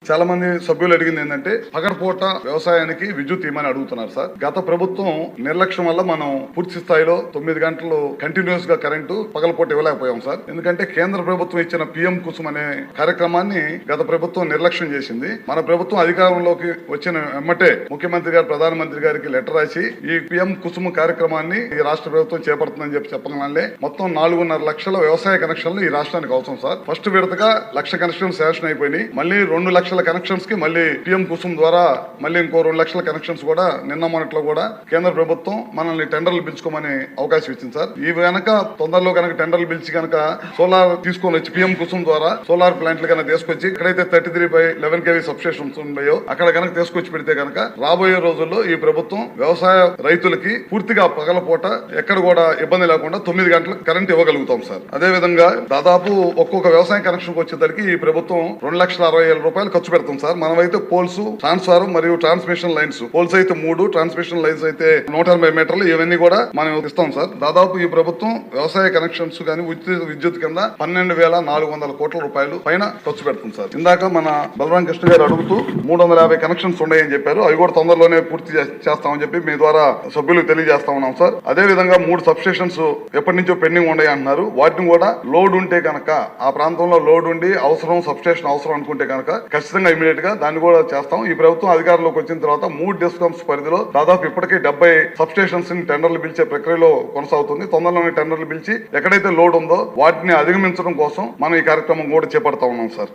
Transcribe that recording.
చాలా మంది సభ్యులు అడిగింది ఏంటంటే పగటిపూట వ్యవసాయానికి విద్యుత్ ఇవ్వమని అడుగుతున్నారు సార్. గత ప్రభుత్వం నిర్లక్ష్యం వల్ల మనం పూర్తి స్థాయిలో 9 గంటలు కంటిన్యూస్ గా కరెంటు పగలపూట ఇవ్వలేకపోయాం సార్. ఎందుకంటే కేంద్ర ప్రభుత్వం ఇచ్చిన పిఎం కుసుమ్ అనే కార్యక్రమాన్ని గత ప్రభుత్వం నిర్లక్ష్యం చేసింది. మన ప్రభుత్వం అధికారంలోకి వచ్చిన వెంబటే ముఖ్యమంత్రి గారు ప్రధానమంత్రి గారికి లెటర్ రాసి ఈ పిఎం కుసుమ్ కార్యక్రమాన్ని ఈ రాష్ట్ర ప్రభుత్వం చేపడుతుందని చెప్పగానే మొత్తం 4.5 లక్షల వ్యవసాయ కనెక్షన్లు ఈ రాష్ట్రానికి అవసరం సార్. ఫస్ట్ విడతగా 1,00,000 కనెక్షన్ శాంక్షన్ అయిపోయినాయి. మళ్ళీ 2 లక్షల కనెక్షన్స్ కి మళ్ళీ పిఎం కుసుమ్ ద్వారా మళ్ళీ ఇంకో 2 లక్షల కనెక్షన్స్ కూడా నిన్న మొన్నట్లో కూడా కేంద్ర ప్రభుత్వం మనల్ని టెండర్లు పిలుచుకోమని అవకాశం ఇచ్చింది సార్. ఈ కనుక తొందరలో కనుక టెండర్లు పిలిచి కనుక సోలార్ తీసుకొని వచ్చి పిఎం కుసుమ్ ద్వారా సోలార్ ప్లాంట్లు కనుక తీసుకొచ్చి ఎక్కడైతే 33/11 kV సబ్స్టేషన్స్ ఉన్నాయో అక్కడ కనుక తీసుకొచ్చి పెడితే కనుక రాబోయే రోజుల్లో ఈ ప్రభుత్వం వ్యవసాయ రైతులకి పూర్తిగా పగలపూట ఎక్కడ కూడా ఇబ్బంది లేకుండా 9 గంటలకు కరెంట్ ఇవ్వగలుగుతాం సార్. అదే విధంగా దాదాపు ఒక్కొక్క వ్యవసాయ కనెక్షన్ వచ్చేసరికి ఈ ప్రభుత్వం 2,60,000 రూపాయలు ఖర్చు పెడతాం సార్. మనమైతే పోల్స్, ట్రాన్స్ఫార్మర్ మరియు ట్రాన్స్మిషన్ లైన్స్, పోల్స్ అయితే 3, ట్రాన్స్మిషన్ లైన్స్ అయితే 180 మీటర్లు, ఇవన్నీ కూడా మనం ఇస్తాం సార్. దాదాపు ఈ ప్రభుత్వం వ్యవసాయ కనెక్షన్స్ కానీ విద్యుత్ కింద 12,400 కోట్ల రూపాయలు పైన ఖర్చు పెడుతుంది సార్. ఇందాక మన బలరాం కృష్ణ గారు అడుగుతూ 350 కనెక్షన్స్ ఉన్నాయని చెప్పారు. అవి కూడా తొందరలోనే పూర్తి చేస్తామని చెప్పి మీ ద్వారా సభ్యులకు తెలియజేస్తా ఉన్నాం సార్. అదే విధంగా 3 సబ్స్టేషన్స్ ఎప్పటి నుంచో పెండింగ్ ఉన్నాయి అంటున్నారు. వాటిని కూడా లోడ్ ఉంటే కనుక ఆ ప్రాంతంలో లోడ్ ఉండి అవసరం, సబ్స్టేషన్ అవసరం అనుకుంటే కనుక ఖచ్చితంగా ఇమీడియట్ గా దాన్ని కూడా చేస్తాం. ఈ ప్రభుత్వం అధికారంలోకి వచ్చిన తర్వాత 3 డిస్కమ్స్ పరిధిలో దాదాపు ఇప్పటికే 70 సబ్స్టేషన్స్ ని టెండర్లు పిలిచే ప్రక్రియలో కొనసాగుతుంది. తొందరలోనే టెండర్లు పిలిచి ఎక్కడైతే లోడ్ ఉందో వాటిని అధిగమించడం కోసం మనం ఈ కార్యక్రమం కూడా చేపడతా ఉన్నాం సార్.